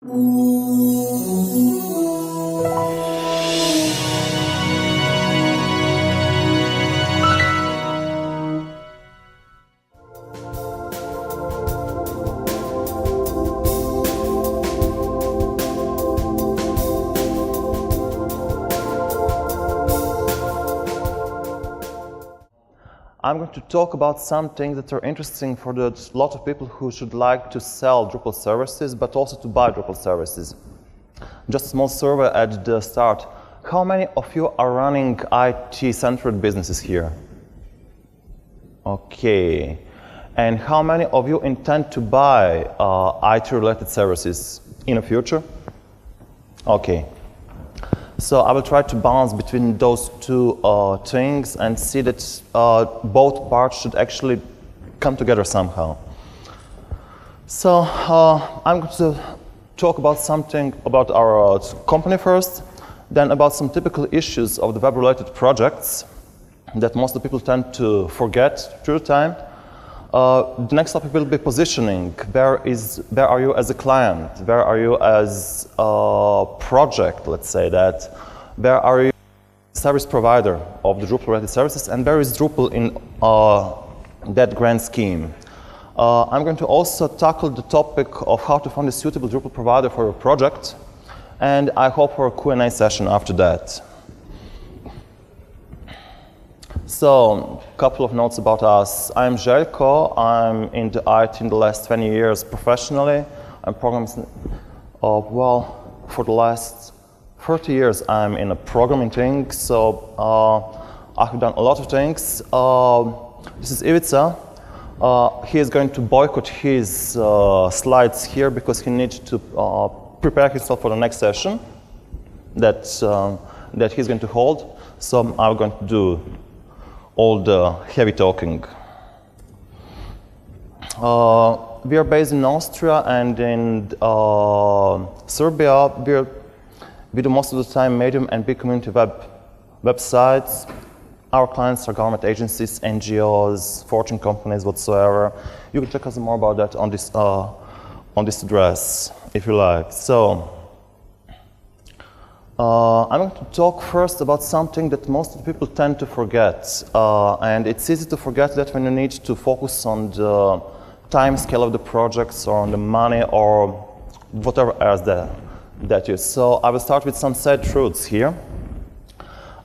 I'm going to talk about some things that are interesting for a lot of people who should like to sell Drupal services, but also to buy Drupal services. Just a small survey at the start. How many of you are running IT-centered businesses here? Okay. And how many of you intend to buy IT-related services in the future? Okay. So I will try to balance between those two things and see that both parts should actually come together somehow. So I'm going to talk about something about our company first, then about some typical issues of the web-related projects that most of the people tend to forget through time. The next topic will be positioning. Where are you as a client? Where are you as a project, let's say that? Where are you as a service provider of the Drupal-related services? And where is Drupal in that grand scheme? I'm going to also tackle the topic of how to find a suitable Drupal provider for your project. And I hope for a Q&A session after that. So, a couple of notes about us. I'm Zeljko. I'm in the IT in the last 20 years professionally. I'm programming, for the last 30 years I'm in a programming thing, so I've done a lot of things. This is Ivica. He is going to boycott his slides here because he needs to prepare himself for the next session that he's going to hold. So I'm going to do all the heavy talking. We are based in Austria and in Serbia. We do most of the time medium and big community websites. Our clients are government agencies, NGOs, fortune companies, whatsoever. You can check us more about that on this address, if you like. So, I'm going to talk first about something that most of the people tend to forget. And it's easy to forget that when you need to focus on the time scale of the projects or on the money or whatever else that is. So I will start with some sad truths here.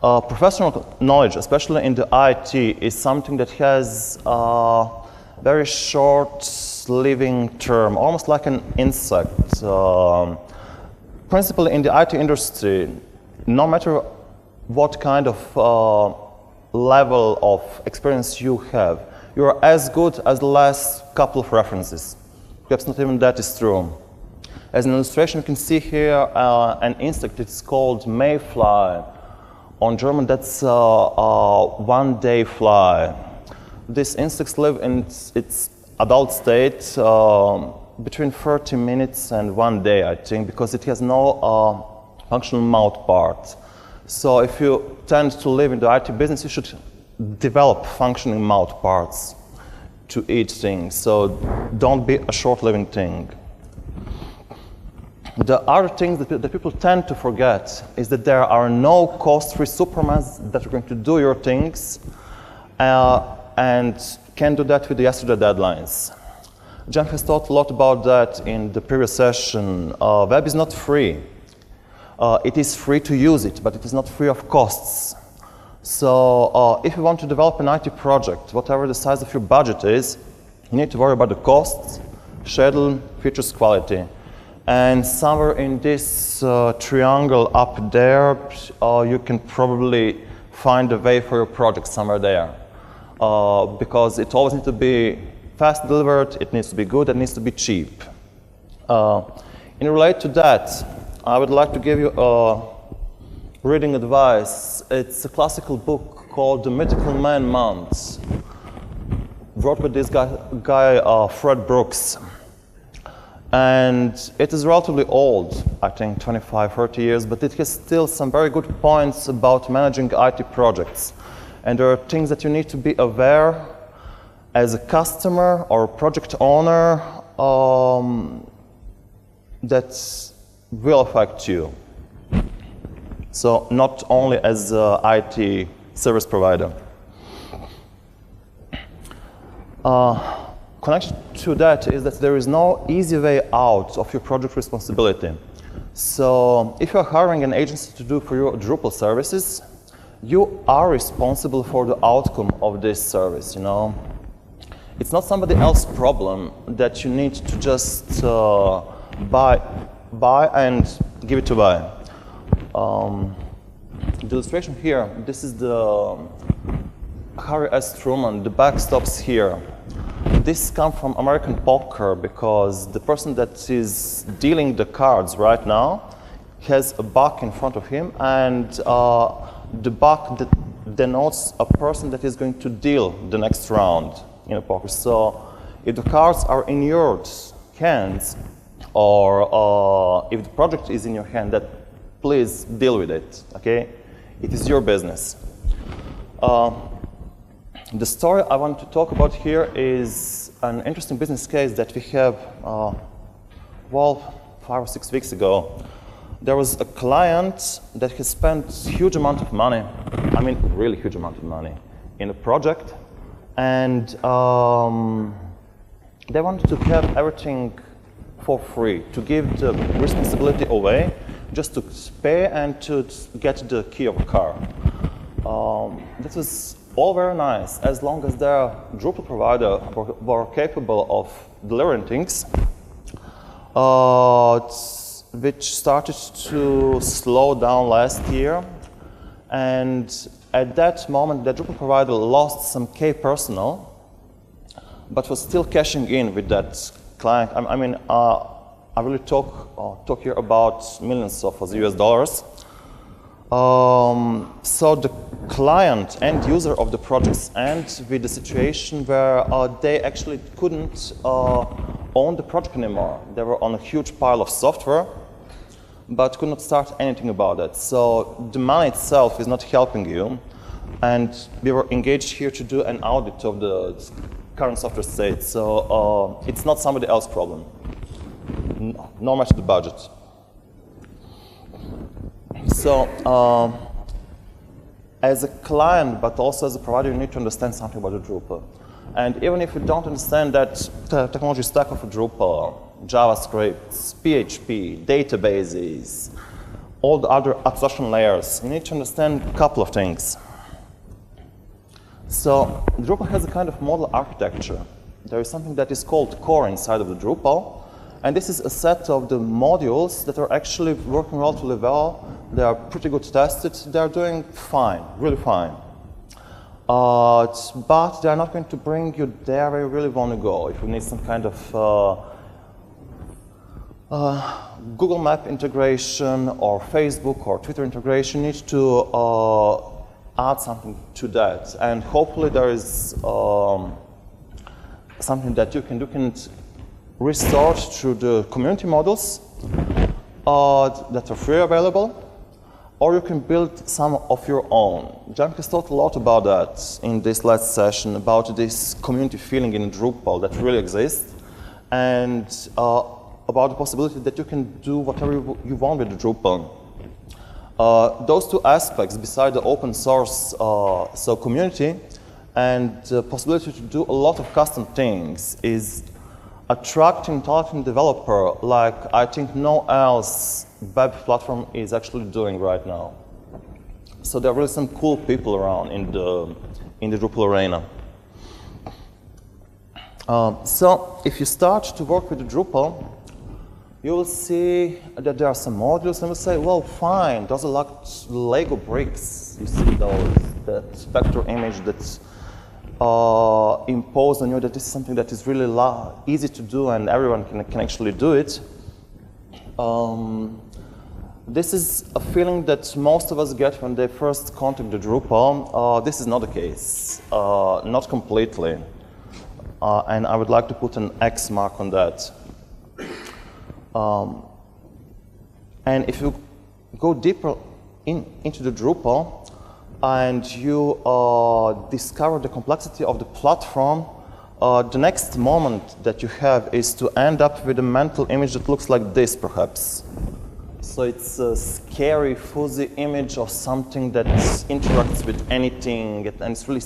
Professional knowledge, especially in the IT, is something that has a very short living term, almost like an insect. Principally in the IT industry, no matter what kind of level of experience you have, you are as good as the last couple of references. Perhaps not even that is true. As an illustration, you can see here an insect. It's called mayfly. On German, that's one-day fly. These insects live in its adult state between 30 minutes and 1 day, I think, because it has no functional mouth part. So if you tend to live in the IT business, you should develop functioning mouth parts to each thing. So don't be a short-living thing. The other thing that people tend to forget is that there are no cost-free supermans that are going to do your things and can do that with the yesterday deadlines. Jen has talked a lot about that in the previous session. Web is not free. It is free to use it, but it is not free of costs. So if you want to develop an IT project, whatever the size of your budget is, you need to worry about the costs, schedule, features, quality. And somewhere in this triangle up there, you can probably find a way for your project somewhere there. Because it always needs to be fast delivered, it needs to be good, it needs to be cheap. In relation to that, I would like to give you a reading advice. It's a classical book called The Mythical Man Month, wrote by this guy Fred Brooks. And it is relatively old, I think 25, 30 years, but it has still some very good points about managing IT projects. And there are things that you need to be aware as a customer or a project owner that will affect you. So not only as an IT service provider. Connection to that is that there is no easy way out of your project responsibility. So if you're hiring an agency to do for your Drupal services, you are responsible for the outcome of this service, you know. It's not somebody else's problem that you need to just buy and give it to buy. The illustration here, this is the Harry S. Truman, the backstops here. This comes from American poker because the person that is dealing the cards right now has a buck in front of him, and the buck denotes a person that is going to deal the next round in a poker. So if the cards are in your hands, or if the project is in your hand, that please deal with it, okay? It is your business. The story I want to talk about here is an interesting business case that we have, well, 5 or 6 weeks ago. There was a client that has spent huge amount of money, I mean really huge amount of money, in a project, and they wanted to have everything for free, to give the responsibility away, just to pay and to get the key of a car. This was all very nice, as long as their Drupal provider were capable of delivering things, which started to slow down last year. And at that moment, the Drupal provider lost some key personnel, but was still cashing in with that client. I mean, I really talk here about millions of US dollars. So the client and user of the projects end with the situation where they actually couldn't own the project anymore. They were on a huge pile of software, but could not start anything about it. So the money itself is not helping you, and we were engaged here to do an audit of the current software state. So it's not somebody else's problem, no matter the budget. So, as a client, but also as a provider, you need to understand something about the Drupal. And even if you don't understand that technology stack of a Drupal, JavaScript, PHP, databases, all the other abstraction layers, you need to understand a couple of things. So, Drupal has a kind of model architecture. There is something that is called core inside of the Drupal. And this is a set of the modules that are actually working relatively well. They are pretty good tested. They are doing fine, really fine. But they are not going to bring you there where you really want to go. If you need some kind of Google Map integration or Facebook or Twitter integration, you need to add something to that. And hopefully there is something that you can restore through the community models that are free available, or you can build some of your own. Jan has talked a lot about that in this last session, about this community feeling in Drupal that really exists, and about the possibility that you can do whatever you want with the Drupal. Those two aspects, beside the open source so community and the possibility to do a lot of custom things, is attracting talented developer like I think no else web platform is actually doing right now. So there are really some cool people around in the Drupal arena. So if you start to work with the Drupal, you will see that there are some modules, and you'll say, well, fine, those are like Lego bricks. You see those, that vector image that's imposed on you, that this is something that is really easy to do and everyone can actually do it. This is a feeling that most of us get when they first contact the Drupal. This is not the case, not completely. And I would like to put an X mark on that. And if you go deeper into the Drupal and you discover the complexity of the platform, the next moment that you have is to end up with a mental image that looks like this, perhaps. So it's a scary, fuzzy image of something that interacts with anything, and it's really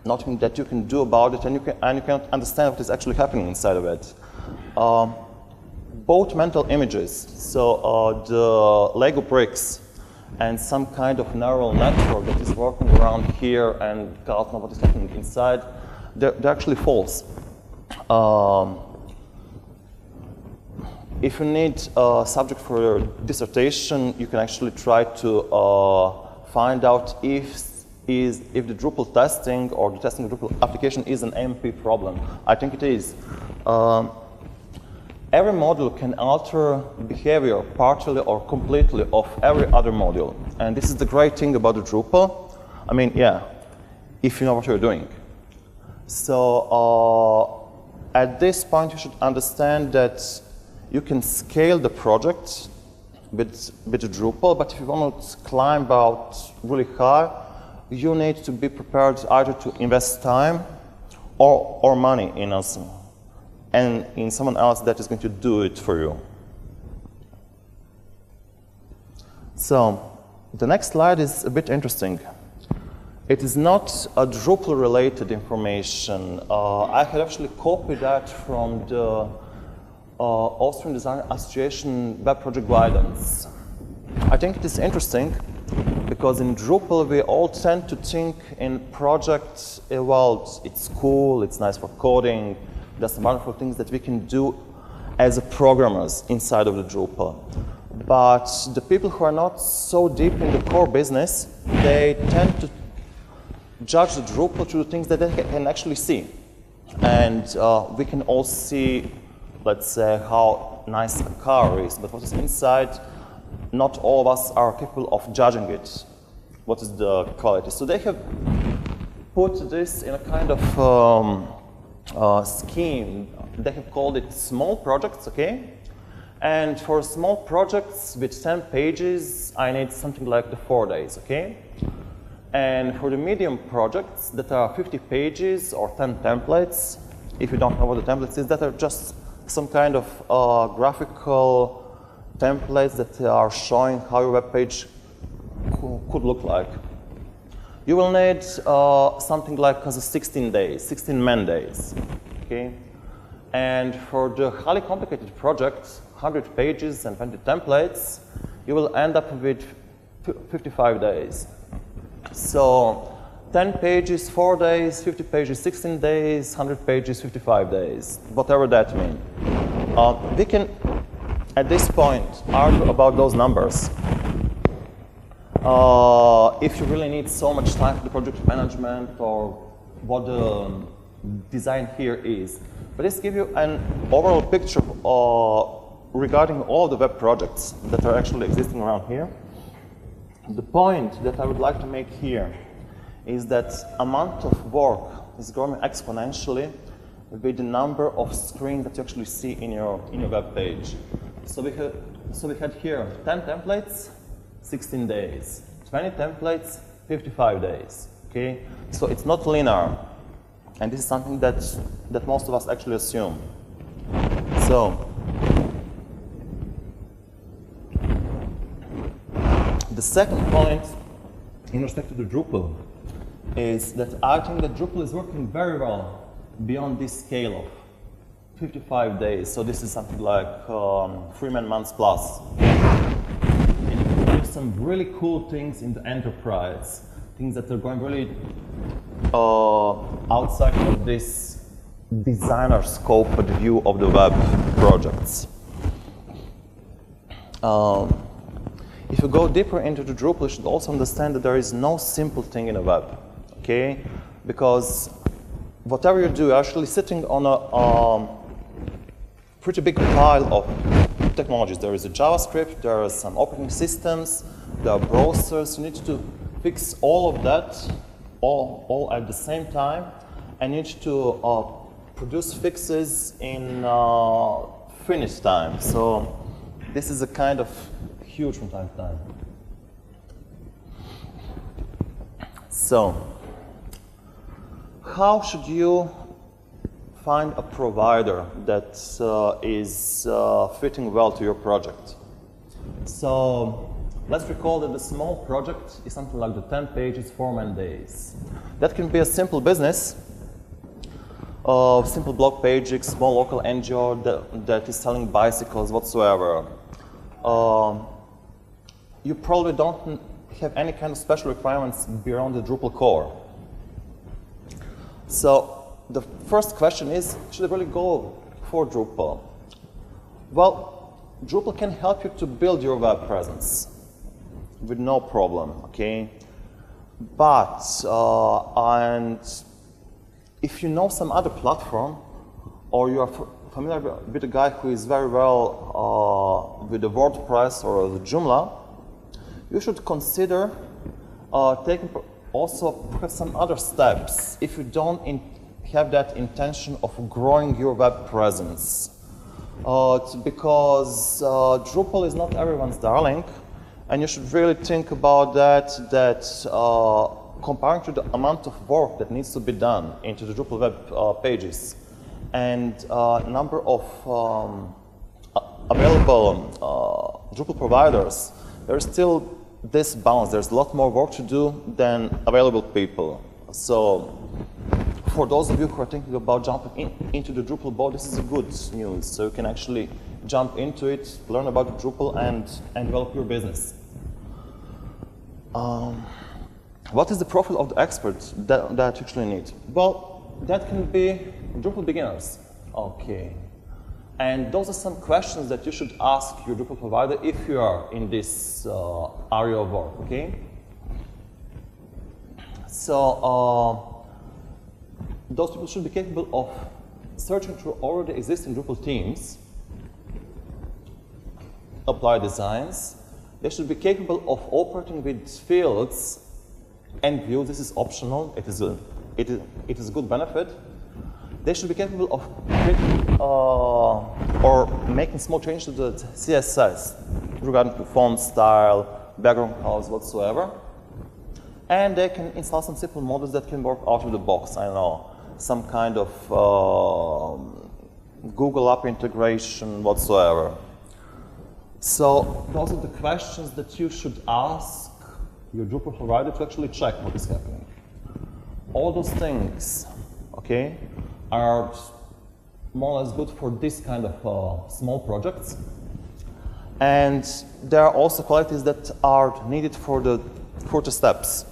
nothing that you can do about it, and you cannot understand what is actually happening inside of it. Both mental images, so the Lego bricks and some kind of neural network that is working around here and can't know what is happening inside, they're actually false. If you need a subject for your dissertation, you can actually try to find out if the Drupal testing or the testing of Drupal application is an MP problem. I think it is. Every module can alter behavior partially or completely of every other module. And this is the great thing about the Drupal. I mean, yeah, if you know what you're doing. So at this point, you should understand that you can scale the project with the Drupal, but if you want to climb out really high, you need to be prepared either to invest time or money in us and in someone else that is going to do it for you. So the next slide is a bit interesting. It is not a Drupal-related information. I had actually copied that from the Austrian Design Association Web Project Guidance. I think it is interesting because in Drupal we all tend to think in projects, well, it's cool, it's nice for coding, there's some wonderful things that we can do as programmers inside of the Drupal. But the people who are not so deep in the core business, they tend to judge the Drupal through the things that they can actually see. And we can all see, let's say, how nice a car is, but what is inside, not all of us are capable of judging it. What is the quality? So they have put this in a kind of scheme. They have called it small projects, okay? And for small projects with 10 pages, I need something like the 4 days, okay? And for the medium projects that are 50 pages or 10 templates, if you don't know what the templates is, that are just some kind of graphical templates that are showing how your web page could look like. You will need something like 16 days, 16 man days, okay? And for the highly complicated project, 100 pages and 20 templates, you will end up with 55 days. So 10 pages, 4 days, 50 pages, 16 days, 100 pages, 55 days, whatever that means. We can, at this point, argue about those numbers. If you really need so much time for the project management or what the design here is. But this gives you an overall picture regarding all the web projects that are actually existing around here. The point that I would like to make here is that amount of work is growing exponentially with the number of screens that you actually see in your web page. So we had here 10 templates, 16 days, 20 templates, 55 days. Okay, so it's not linear, and this is something that most of us actually assume. So the second point in respect to the Drupal is that I think that Drupal is working very well beyond this scale of 55 days. So this is something like 3 months plus. And you can do some really cool things in the enterprise, things that are going really outside of this designer scope of the view of the web projects. If you go deeper into the Drupal, you should also understand that there is no simple thing in a web, okay? Because whatever you do, you're actually sitting on a pretty big pile of technologies. There is a JavaScript, there are some operating systems, there are browsers. You need to fix all of that, all at the same time, and you need to produce fixes in finished time. So this is a kind of huge from time to time. So how should you find a provider that is fitting well to your project. So let's recall that the small project is something like the 10 pages, 4-man days. That can be a simple business, simple blog page, small local NGO that is selling bicycles whatsoever. You probably don't have any kind of special requirements beyond the Drupal core. So the first question is, should I really go for Drupal? Well, Drupal can help you to build your web presence with no problem, okay? But, and if you know some other platform, or you are familiar with a guy who is very well with the WordPress or the Joomla, you should consider taking also perhaps some other steps if you don't have that intention of growing your web presence. Because Drupal is not everyone's darling, and you should really think about that comparing to the amount of work that needs to be done into the Drupal web pages and number of available Drupal providers, there's still this balance. There's a lot more work to do than available people. So for those of you who are thinking about jumping into the Drupal boat, this is a good news. So you can actually jump into it, learn about Drupal, and develop your business. What is the profile of the expert that you actually need? Well, that can be Drupal beginners. Okay. And those are some questions that you should ask your Drupal provider if you are in this area of work, okay? So those people should be capable of searching through already existing Drupal themes, apply designs. They should be capable of operating with fields and views. This is optional. It is a good benefit. They should be capable of creating or making small changes to the CSS regarding to font style, background colors, whatsoever. And they can install some simple models that can work out of the box. I know, some kind of Google app integration, whatsoever. So those are the questions that you should ask your Drupal provider to actually check what is happening. All those things, okay, are more or less good for this kind of small projects. And there are also qualities that are needed for the further steps.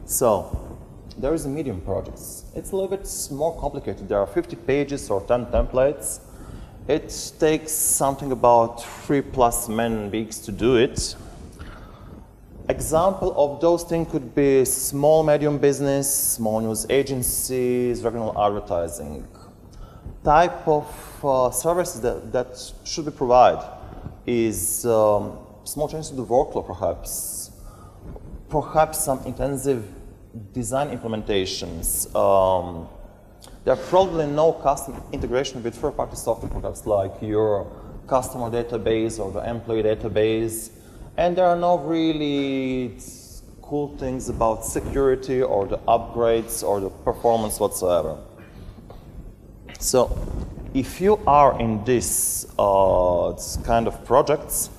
So there is a medium projects. It's a little bit more complicated. There are 50 pages or 10 templates. It takes something about 3+ man weeks to do it. Example of those things could be small, medium business, small news agencies, regional advertising. Type of services that should be provided is small changes to the workflow, perhaps. Perhaps some intensive design implementations. There are probably no custom integration with third-party software products like your customer database or the employee database. And there are no really cool things about security or the upgrades or the performance whatsoever. So if you are in this kind of projects,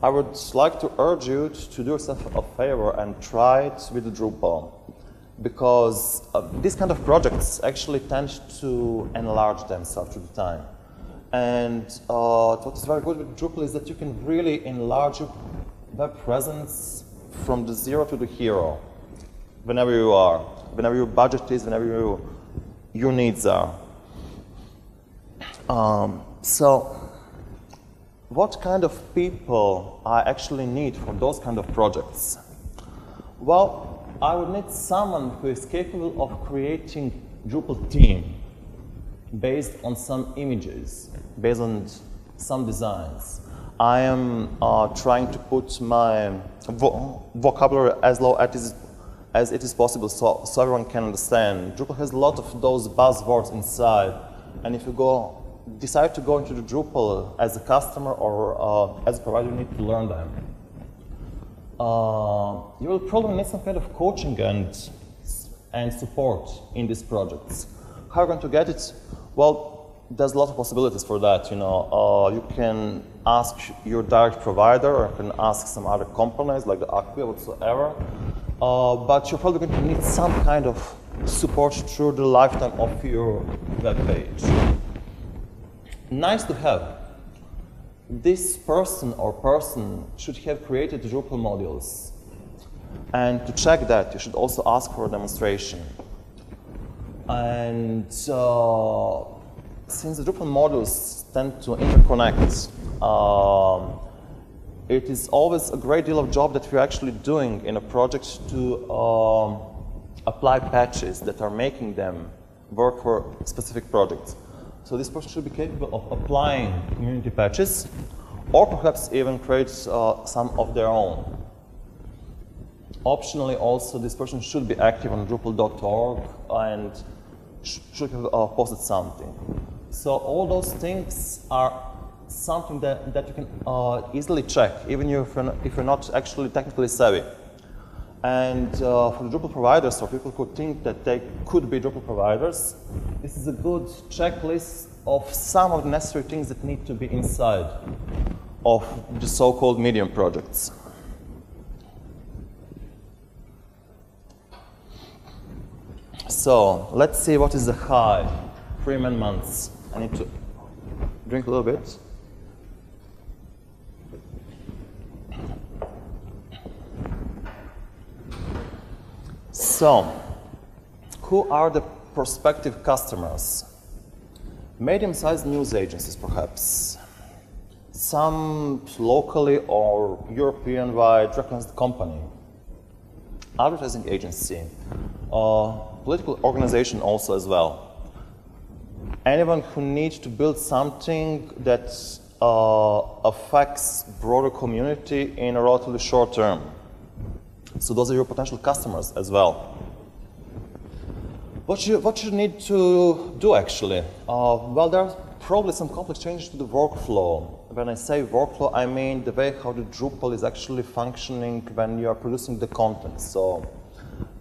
I would like to urge you to do yourself a favor and try it with Drupal. Because these kind of projects actually tend to enlarge themselves through the time. And what is very good with Drupal is that you can really enlarge your web presence from the zero to the hero, whenever you are, whenever your budget is, whenever your needs are. So what kind of people I actually need for those kind of projects? Well, I would need someone who is capable of creating Drupal theme based on some images, based on some designs. I am trying to put my vocabulary as low as it is possible so everyone can understand. Drupal has a lot of those buzzwords inside, and if you decide to go into the Drupal as a customer or as a provider, you need to learn them. You will probably need some kind of coaching and support in these projects. How are you going to get it? Well, there's a lot of possibilities for that. You can ask your direct provider, or you can ask some other companies like the Acquia whatsoever. But you're probably going to need some kind of support through the lifetime of your web page. Nice to have. This person or person should have created Drupal modules. And to check that, you should also ask for a demonstration. And since the Drupal modules tend to interconnect, it is always a great deal of job that we're actually doing in a project to apply patches that are making them work for specific projects. So this person should be capable of applying community patches, or perhaps even create some of their own. Optionally, also, this person should be active on Drupal.org and should have posted something. So all those things are something that you can easily check, even if you're not actually technically savvy. And for the Drupal providers, or people who think that they could be Drupal providers, this is a good checklist of some of the necessary things that need to be inside of the so-called medium projects. So let's see what is the high. 3 months. I need to drink a little bit. So, who are the prospective customers? Medium-sized news agencies, perhaps. Some locally or European-wide recognized company. Advertising agency. Political organization also as well. Anyone who needs to build something that affects broader community in a relatively short term. So those are your potential customers as well. What you need to do actually? Well, there are probably some complex changes to the workflow. When I say workflow, I mean the way how the Drupal is actually functioning when you are producing the content. So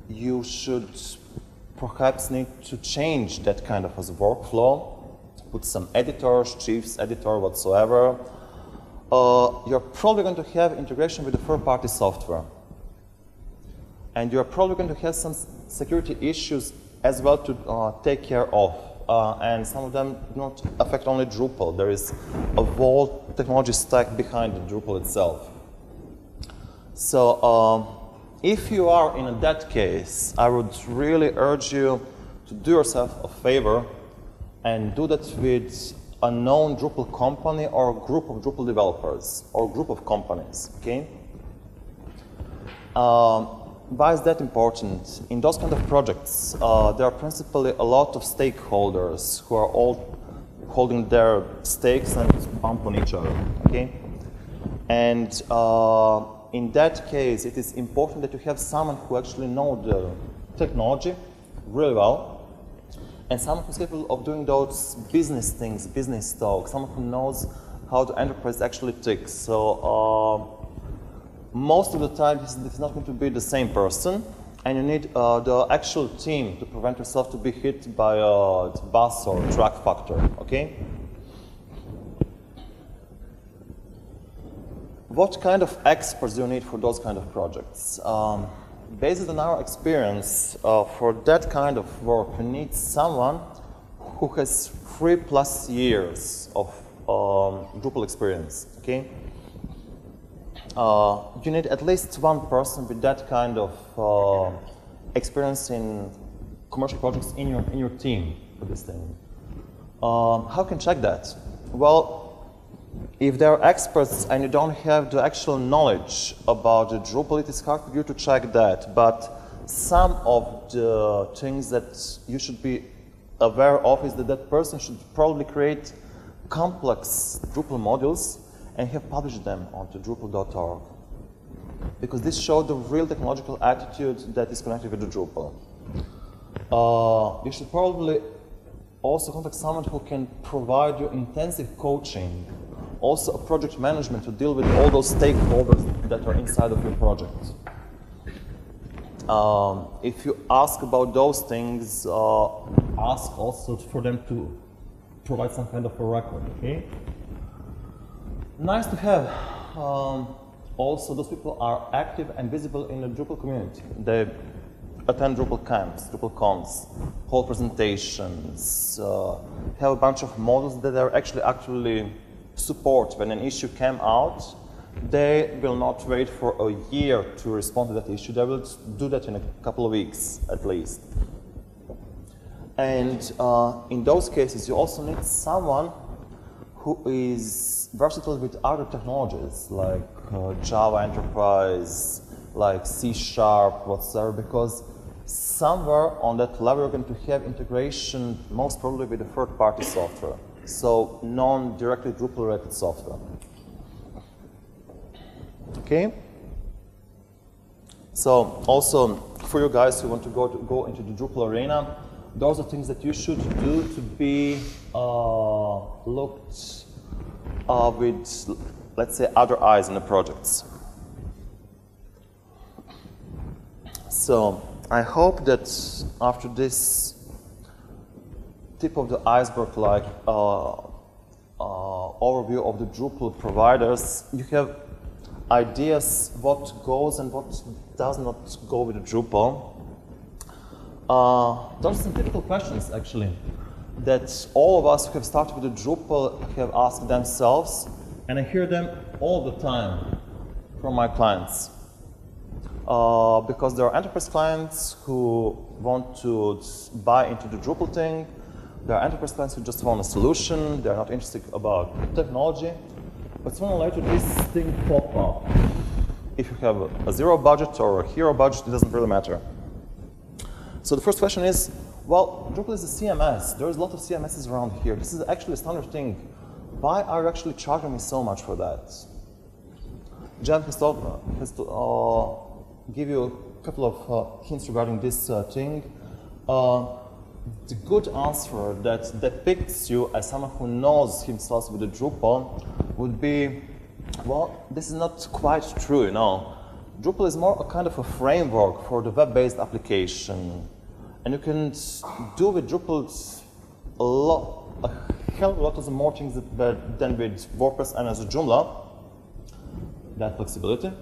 you should perhaps need to change that kind of as a workflow, put some editors, chiefs editor, whatsoever. You're probably going to have integration with the third-party software. And you're probably going to have some security issues as well to take care of. And some of them do not affect only Drupal. There is a whole technology stack behind the Drupal itself. So if you are in that case, I would really urge you to do yourself a favor and do that with a known Drupal company or a group of Drupal developers or group of companies, okay? Why is that important? In those kind of projects, there are principally a lot of stakeholders who are all holding their stakes and bump on each other, okay? And in that case, it is important that you have someone who actually knows the technology really well, and someone who's capable of doing those business things, business talk, someone who knows how the enterprise actually ticks. So most of the time, this is not going to be the same person, and you need the actual team to prevent yourself to be hit by a bus or truck factor, okay? What kind of experts do you need for those kind of projects? Based on our experience, for that kind of work, you need someone who has 3+ years of Drupal experience, okay? You need at least one person with that kind of experience in commercial projects in your team for this thing. How can you check that? Well, if they are experts and you don't have the actual knowledge about the Drupal, it is hard for you to check that. But some of the things that you should be aware of is that that person should probably create complex Drupal modules and have published them onto Drupal.org. Because this shows the real technological attitude that is connected with the Drupal. You should probably also contact someone who can provide you intensive coaching, also a project management to deal with all those stakeholders that are inside of your project. If you ask about those things, ask also for them to provide some kind of a record, okay? Nice to have. Also, those people are active and visible in the Drupal community. They attend Drupal camps, Drupal cons, hold presentations, have a bunch of models that are actually support when an issue came out. They will not wait for a year to respond to that issue. They will do that in a couple of weeks, at least. And in those cases, you also need someone who is versatile with other technologies, like Java Enterprise, like C#, whatsoever, because somewhere on that level you're going to have integration, most probably with the third-party software, so non-directly Drupal-related software. Okay. So also for you guys who want to go into the Drupal arena, those are things that you should do to be looked with, let's say, other eyes in the projects. So I hope that after this tip of the iceberg like overview of the Drupal providers, you have ideas what goes and what does not go with the Drupal. Those are some typical questions actually that all of us who have started with the Drupal have asked themselves, and I hear them all the time from my clients. Because there are enterprise clients who want to buy into the Drupal thing. There are enterprise clients who just want a solution. They're not interested about technology. But sooner or later, this thing pop up. If you have a zero budget or a hero budget, it doesn't really matter. So the first question is, well, Drupal is a CMS. There's a lot of CMSs around here. This is actually a standard thing. Why are you actually charging me so much for that? Jen has to give you a couple of hints regarding this thing. The good answer that depicts you as someone who knows himself with the Drupal would be, well, this is not quite true, you know. Drupal is more a kind of a framework for the web-based application. And you can do with Drupal a hell of a lot of more things than with WordPress and as a Joomla. That flexibility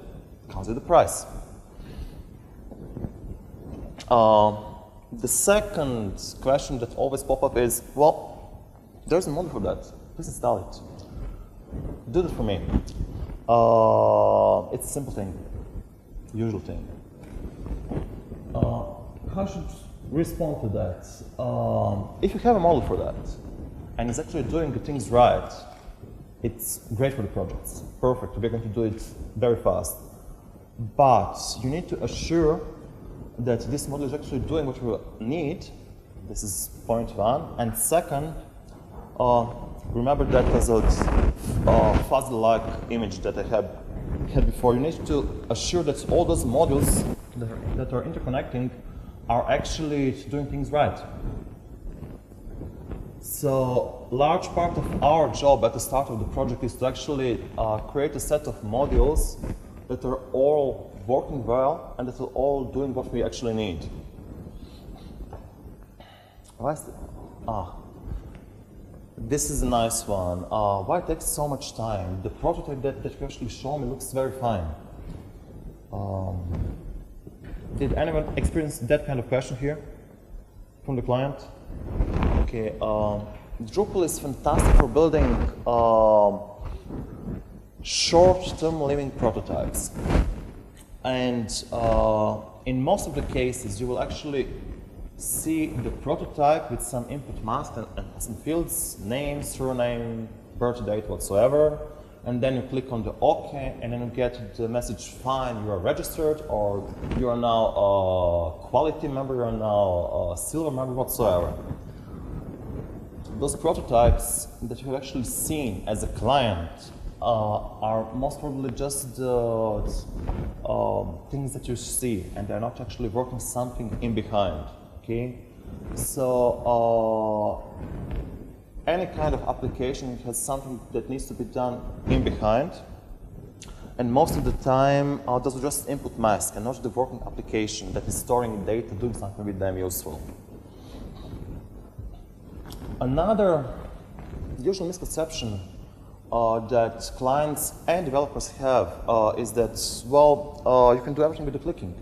comes with the price. The second question that always pops up is, well, there's a model for that. Please install it. Do that for me. It's a simple thing, usual thing. How should respond to that? If you have a model for that, and it's actually doing the things right, it's great for the projects. Perfect. We're going to do it very fast. But you need to assure that this model is actually doing what we need. This is point one. And second, remember that as a fuzzy-like image that I had before. You need to assure that all those modules that are interconnecting are actually doing things right. So, large part of our job at the start of the project is to actually create a set of modules that are all working well and that are all doing what we actually need. This is a nice one. Why it takes so much time? The prototype that you actually show me looks very fine. Did anyone experience that kind of question here from the client? Okay, Drupal is fantastic for building short-term living prototypes. And in most of the cases, you will actually see the prototype with some input mask and some fields, name, surname, birth date, whatsoever. And then you click on the OK, and then you get the message, fine, you are registered, or you are now a quality member, you are now a silver member, whatsoever. Those prototypes that you have actually seen as a client are most probably just the things that you see, and they're not actually working something in behind, okay? So any kind of application has something that needs to be done in behind, And most of the time, those are just input mask and not the working application that is storing data, doing something with them useful. Another usual misconception that clients and developers have is that, well, you can do everything with the clicking.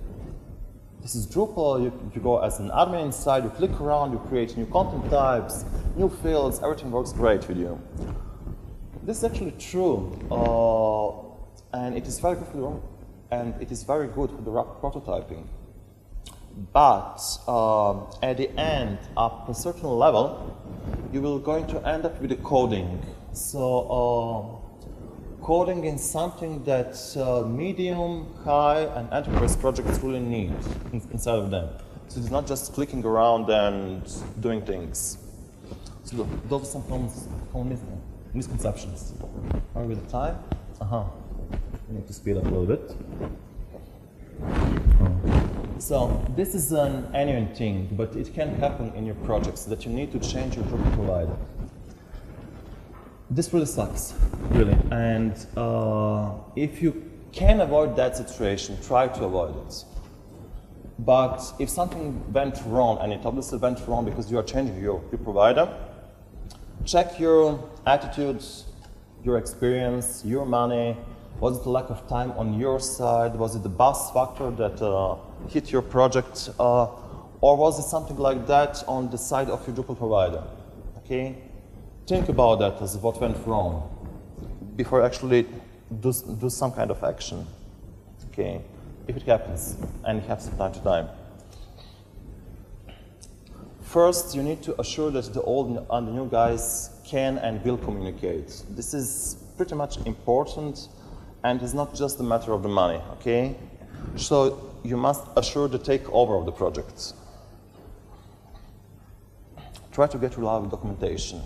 This is Drupal, you go as an admin inside, you click around, you create new content types, new fields, everything works great with you. This is actually true, and it is very good for the prototyping. But at the end, up a certain level, you will going to end up with the coding. So coding is something that medium, high, and enterprise projects really need inside of them. So it's not just clicking around and doing things. So those are some common misconceptions. Are we with the time? We need to speed up a little bit. So this is an annual thing, but it can happen in your projects that you need to change your Drupal provider. This really sucks, really. And if you can avoid that situation, try to avoid it. But if something went wrong, and it obviously went wrong because you are changing your provider, check your attitudes, your experience, your money. Was it the lack of time on your side? Was it the bus factor that hit your project? Or was it something like that on the side of your Drupal provider? Okay? Think about that as what went wrong before actually do some kind of action. Okay? If it happens, and it happens from time to time. First, you need to assure that the old and the new guys can and will communicate. This is pretty much important, and it's not just a matter of the money, okay? So you must assure the takeover of the project. Try to get reliable documentation.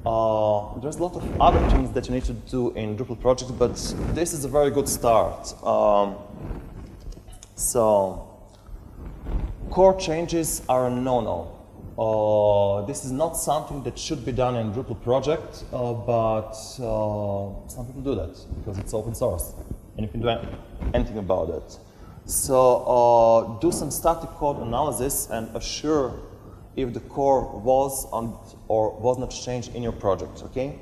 There's a lot of other things that you need to do in Drupal projects, but this is a very good start. So core changes are a no-no. This is not something that should be done in Drupal project, but some people do that because it's open source and you can do anything about it. So do some static code analysis and assure if the core was on or was not changed in your project, okay?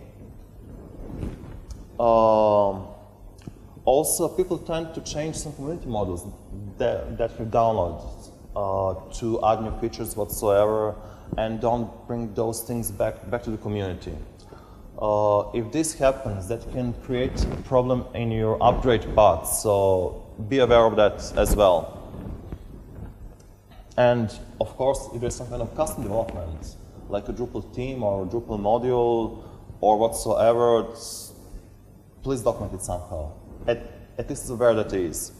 Also, people tend to change some community models that you download to add new features whatsoever, and don't bring those things back to the community. If this happens, that can create a problem in your upgrade path, so be aware of that as well. And of course, if there's some kind of custom development, like a Drupal theme or a Drupal module or whatsoever, please document it somehow. At least aware that it is.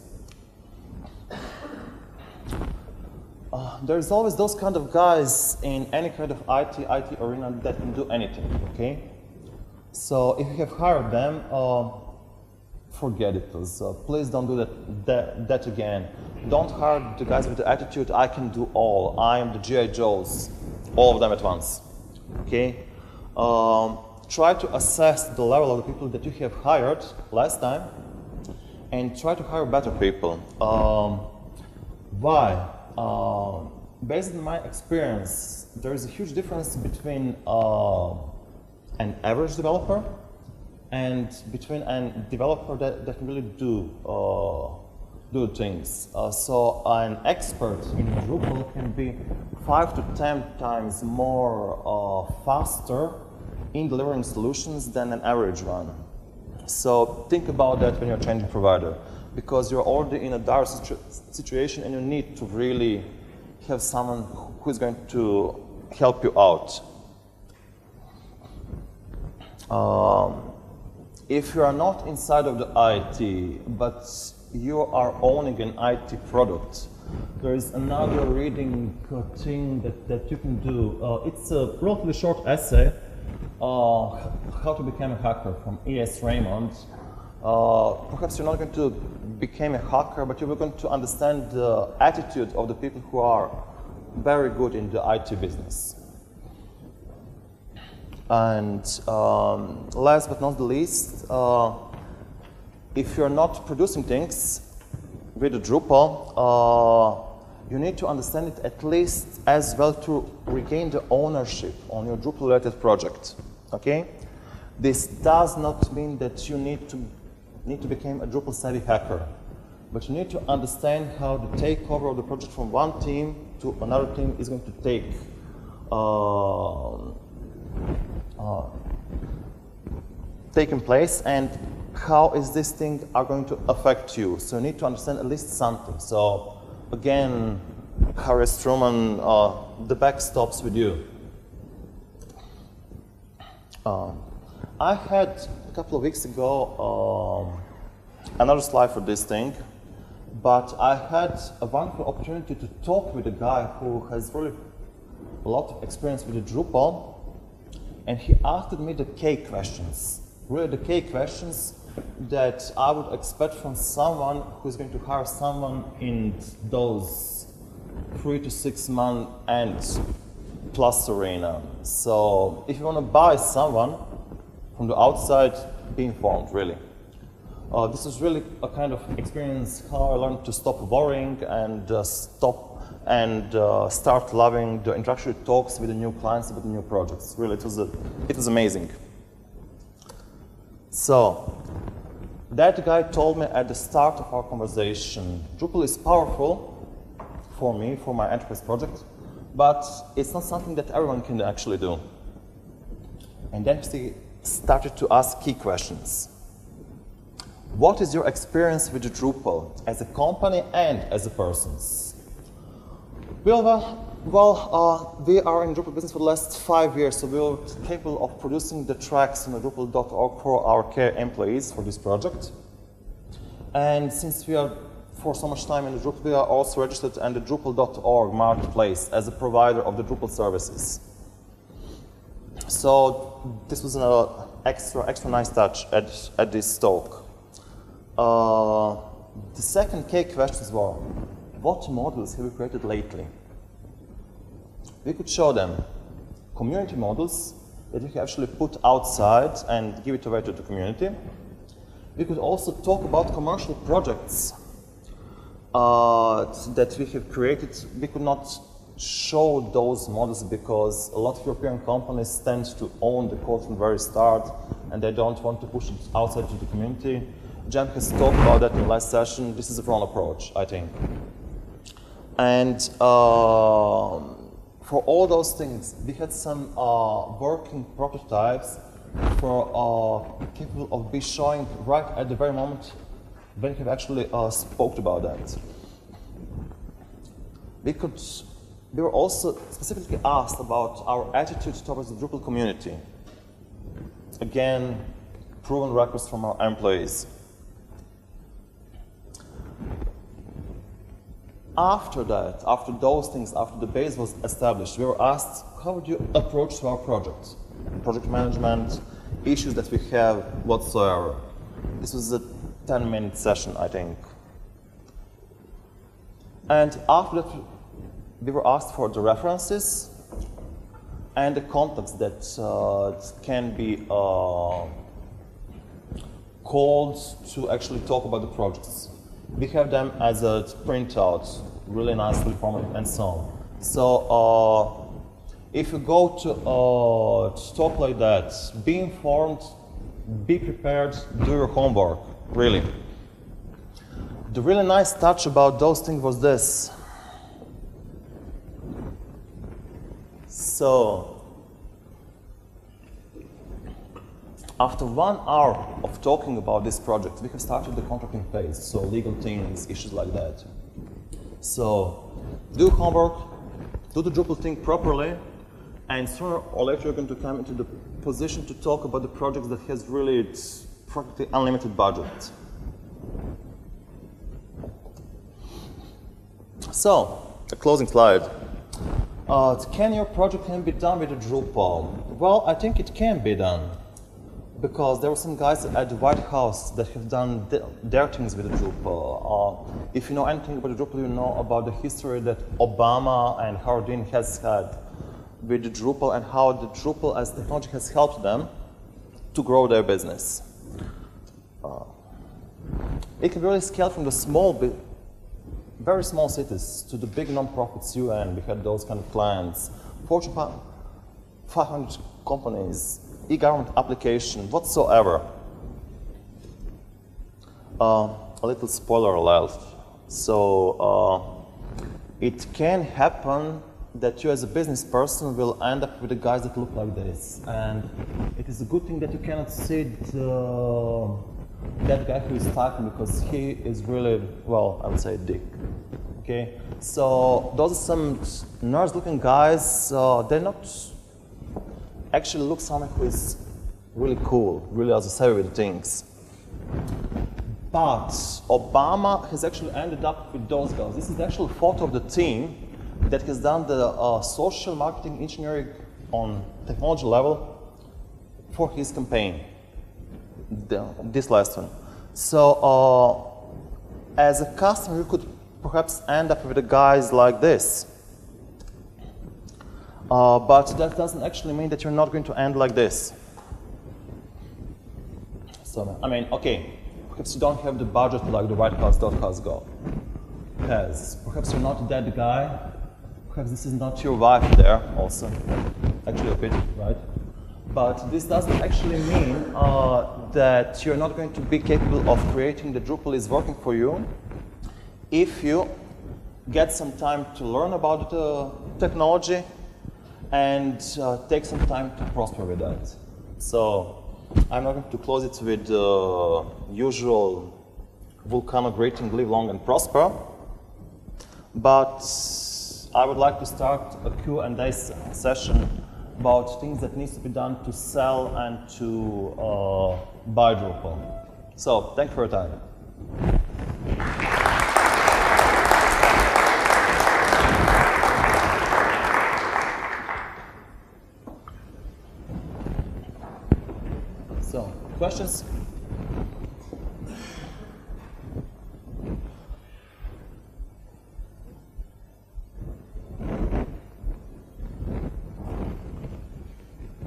There's always those kind of guys in any kind of IT arena that can do anything, okay? So if you have hired them, forget it, please. Please don't do that again. Don't hire the guys with the attitude, I can do all. I am the G.I. Joes, all of them at once, okay? Try to assess the level of the people that you have hired last time and try to hire better people. Why? Based on my experience, there is a huge difference between an average developer and between a developer that can really do things. So an expert in Drupal can be 5 to 10 times more faster in delivering solutions than an average one. So think about that when you're changing provider, because you're already in a dire situation and you need to really have someone who is going to help you out. If you are not inside of the IT, but you are owning an IT product, there is another reading thing that you can do. It's a relatively short essay, How to Become a Hacker from E.S. Raymond. Perhaps you're not going to become a hacker, but you're going to understand the attitude of the people who are very good in the IT business. And last but not the least, if you're not producing things with the Drupal, you need to understand it at least as well to regain the ownership on your Drupal-related project. Okay? This does not mean that you need to become a Drupal-savvy hacker, but you need to understand how the takeover of the project from one team to another team is going to taking place, and how is this thing are going to affect you. So you need to understand at least something. So again, Harry Struman, the back stops with you. I had a couple of weeks ago another slide for this thing, but I had a wonderful opportunity to talk with a guy who has really a lot of experience with the Drupal, and he asked me the K questions, really the K questions that I would expect from someone who's going to hire someone in those 3 to 6 month and plus arena. So if you want to buy someone from the outside, be informed, really. This is really a kind of experience how I learned to stop worrying and start loving the introductory talks with the new clients, with the new projects. Really, it was amazing. So, that guy told me at the start of our conversation, Drupal is powerful for me, for my enterprise project, but it's not something that everyone can actually do. And then he started to ask key questions. What is your experience with the Drupal as a company and as a person? Well, we are in Drupal business for the last 5 years, so we are capable of producing the tracks on the Drupal.org for our care employees for this project. And since we are for so much time in the Drupal, we are also registered in the Drupal.org marketplace as a provider of the Drupal services. So this was an extra nice touch at this talk. The second K questions were, what modules have we created lately? We could show them community models that we can actually put outside and give it away to the community. We could also talk about commercial projects that we have created. We could not show those models because a lot of European companies tend to own the code from the very start and they don't want to push it outside to the community. Jem has talked about that in the last session. This is a wrong approach, I think. And for all those things, we had some working prototypes for capable of be showing right at the very moment when we have actually spoke about that. We were also specifically asked about our attitude towards the Drupal community. Again, proven records from our employees. After that, after those things, after the base was established, we were asked, how would you approach to our project? Project management, issues that we have, whatsoever. This was a 10-minute session, I think. And after that, we were asked for the references and the contacts that can be called to actually talk about the projects. We have them as a printout, really nicely formatted and so on. So if you go to talk like that, be informed, be prepared, do your homework, really. The really nice touch about those things was this. So, after 1 hour of talking about this project, we have started the contracting phase, so legal things, issues like that. So, do homework, do the Drupal thing properly, and sooner or later you're going to come into the position to talk about the project that has really practically unlimited budget. So, a closing slide. Can your project be done with a Drupal? Well, I think it can be done, because there were some guys at the White House that have done their things with the Drupal. If you know anything about the Drupal, you know about the history that Obama and Howard Dean has had with the Drupal and how the Drupal as technology has helped them to grow their business. It can really scale from the very small cities to the big non-profits UN. We had those kind of clients. Fortune 500 companies, e-government application, whatsoever. A little spoiler alert. So it can happen that you as a business person will end up with the guys that look like this. And it is a good thing that you cannot see that guy who is typing, because he is really, well, I would say a dick. Okay? So those are some nerds-looking guys. They're not actually look someone who is really cool, really as a savvy with things. But Obama has actually ended up with those guys. This is the actual photo of the team that has done the social marketing engineering on technology level for his campaign, this last one. So as a customer, you could perhaps end up with the guys like this. But that doesn't actually mean that you're not going to end like this. So, I mean, okay, perhaps you don't have the budget like the whitehouse.cos go has. Perhaps you're not that guy. Perhaps this is not your wife there also. Actually a bit, right? But this doesn't actually mean that you're not going to be capable of creating the Drupal is working for you if you get some time to learn about the technology and take some time to prosper with that. So I'm not going to close it with the usual volcano greeting, live long and prosper, but I would like to start a Q&A session about things that needs to be done to sell and to buy Drupal. So, thank you for your time. So, questions?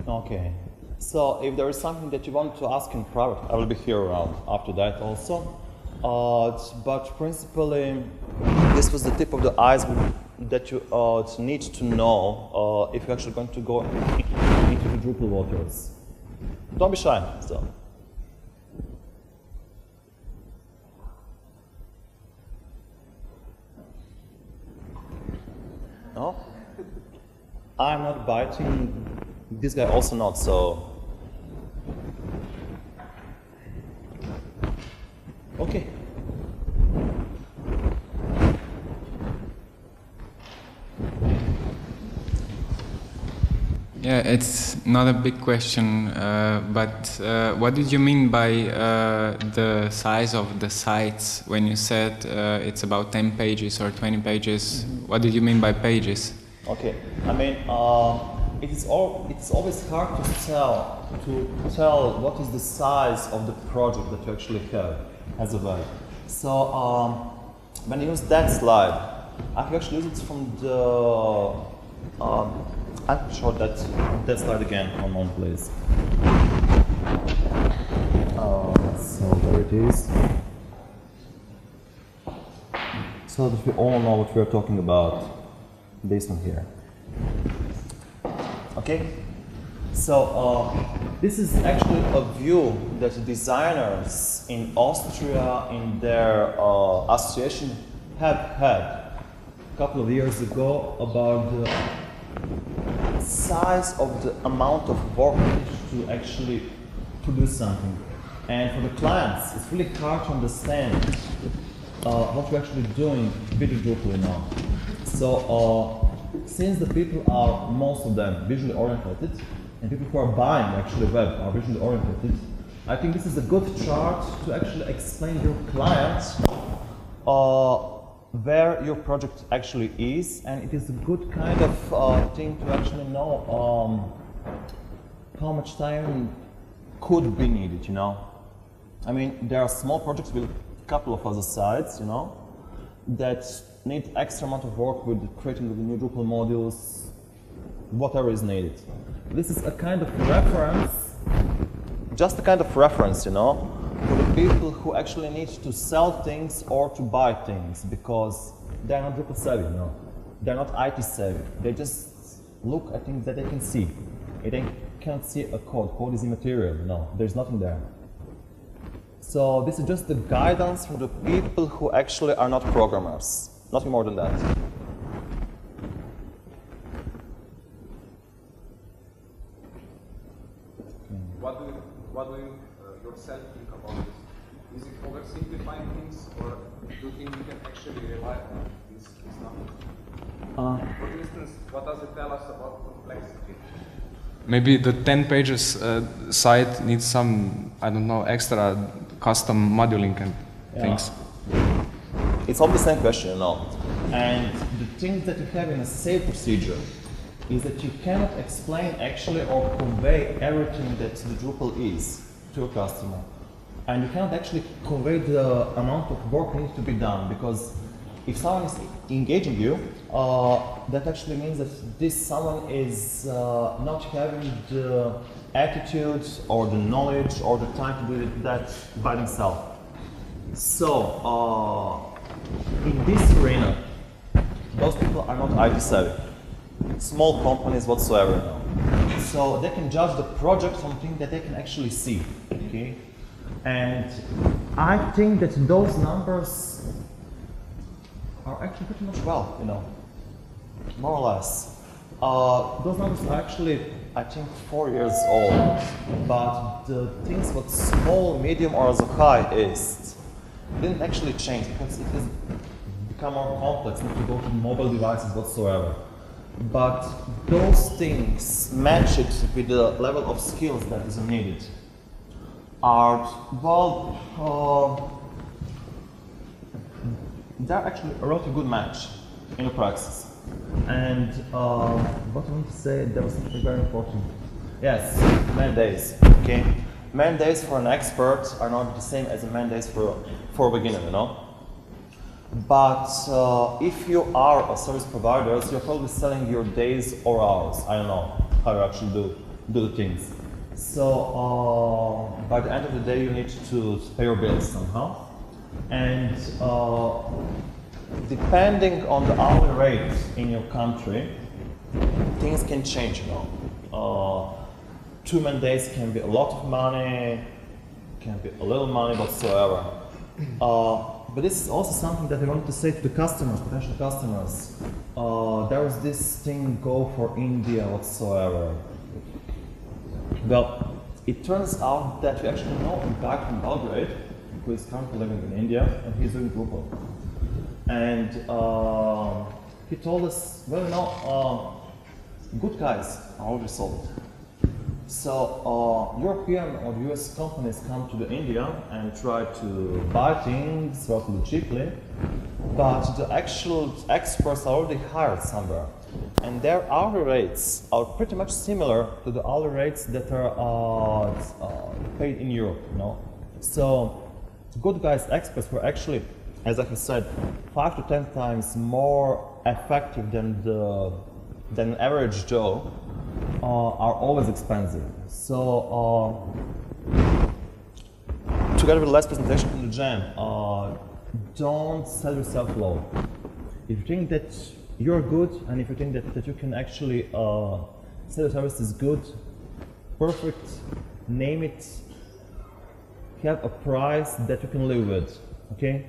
Okay, so if there is something that you want to ask in private, I will be here around after that also. But principally, this was the tip of the iceberg that you need to know if you're actually going to go into the Drupal waters. Don't be shy, so. No? I'm not biting. This guy also not, so. Okay. Yeah, it's not a big question, but what did you mean by the size of the sites when you said it's about 10 pages or 20 pages? Mm-hmm. What did you mean by pages? Okay, I mean, it's always hard to tell what is the size of the project that you actually have as a web. So when I use that slide, I can actually use it from the. I can show that slide again. One moment, please. So there it is. So that we all know what we are talking about based on here. Okay, so this is actually a view that designers in Austria in their association have had a couple of years ago about the size of the amount of work to actually produce something. And for the clients, it's really hard to understand what you're actually doing with the Drupal now. So since the people are, most of them, visually oriented, and people who are buying actually web are visually oriented, I think this is a good chart to actually explain your clients where your project actually is, and it is a good kind of thing to actually know how much time could be needed, you know. I mean, there are small projects with a couple of other sites, you know, that need extra amount of work with creating the new Drupal modules, whatever is needed. This is a kind of reference, just a kind of reference, you know, for the people who actually need to sell things or to buy things because they're not Drupal savvy, no. They're not IT savvy. They just look at things that they can see. They can't see a code. Code is immaterial, no. There's nothing there. So this is just the guidance from the people who actually are not programmers. Nothing more than that. What do you yourself think about this? Is it oversimplifying things, or do you think you can actually rely on these numbers? For instance, what does it tell us about complexity? Maybe the 10 pages site needs some, I don't know, extra custom moduling and things. It's all the same question, you know. And the thing that you have in a sale procedure is that you cannot explain actually or convey everything that the Drupal is to your customer. And you cannot actually convey the amount of work needs to be done, because if someone is engaging you, that actually means that this someone is not having the attitude or the knowledge or the time to do that by themselves. So, in this arena, those people are not IT savvy. Small companies whatsoever now. So they can judge the project from things that they can actually see. Okay? And I think that those numbers are actually pretty much well, you know, more or less. Those numbers are actually, I think, 4 years old. But the things what small, medium, or so high is didn't actually change because it has become more complex, not to go to mobile devices whatsoever. But those things match it with the level of skills that is needed are, well, they're actually a really good match in the practice. And what I want to say, there was something very important. Yes, man days, okay? Man days for an expert are not the same as a man days for a beginner, you know? But if you are a service provider, you're probably selling your days or hours. I don't know how you actually do the things. So by the end of the day, you need to pay your bills somehow. And depending on the hourly rate in your country, things can change, you know. 2 man days can be a lot of money, can be a little money whatsoever. But this is also something that I wanted to say to the customers, potential customers. There was this thing, go for India whatsoever. Well, it turns out that we actually know a guy from Belgrade who is currently living in India, and he's doing Drupal. And he told us, well, you know, good guys are already sold. So European or US companies come to India and try to buy things relatively cheaply, but the actual experts are already hired somewhere. And their hourly rates are pretty much similar to the hourly rates that are paid in Europe, you know? So good guys experts were actually, as I have said, 5 to 10 times more effective than average Joe. Are always expensive. So, together with the last presentation from the jam, don't sell yourself low. If you think that you're good, and if you think that you can actually sell your services good, perfect, name it, have a price that you can live with, okay?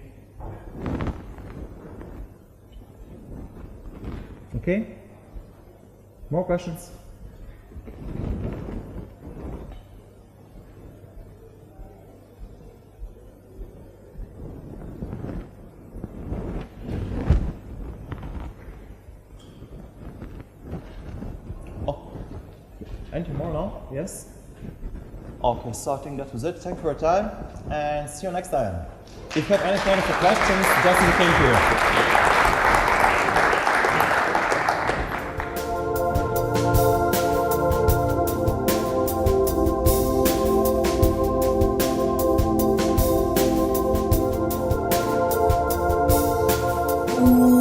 Okay? More questions? Anything more now? Yes? Okay, so I think that was it. Thank you for your time, and see you next time. If you have any kind of questions, just indicate here. Ooh.